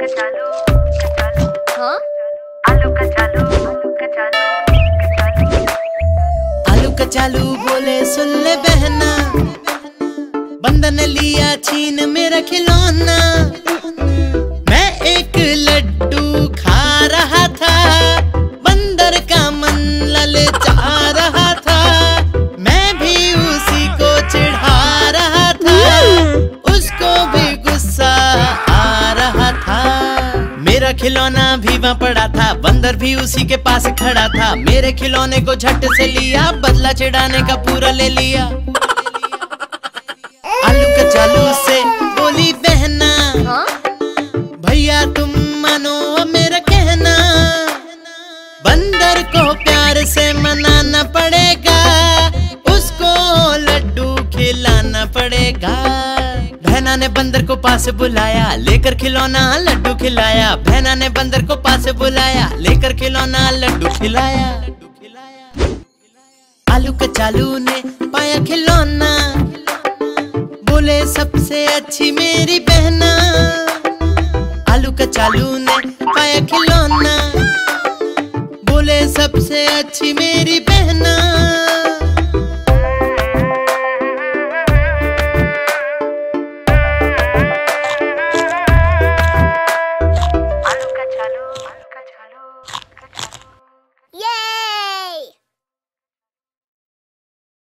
हाँ? आलू कचालू बोले सुन ले बहना, बंदर ने लिया छीन मेरा खिलौना। मैं एक लड्डू खा रहा था, बंदर का मन ललचा रहा था। मैं भी उसी को चिढ़ा रहा था, उसको भी गुस्सा आ रहा था। मेरा खिलौना भी वहाँ पड़ा था, बंदर भी उसी के पास खड़ा था। मेरे खिलौने को झट से लिया, बदला चिढ़ाने का पूरा ले लिया। आलू कचालू से बोली बहना, हाँ? भैया तुम मानो मेरा कहना। बंदर को प्यार से मनाना पड़ेगा, उसको लड्डू खिलाना पड़ेगा। बहना ने बंदर को पास बुलाया, लेकर खिलौना लड्डू खिलाया। बहना ने बंदर को पास बुलाया, लेकर खिलौना लड्डू खिलाया। आलू कचालू ने पाया खिलौना, बोले सबसे अच्छी मेरी बहना। आलू कचालू ने पाया खिलौना, बोले सबसे अच्छी मेरी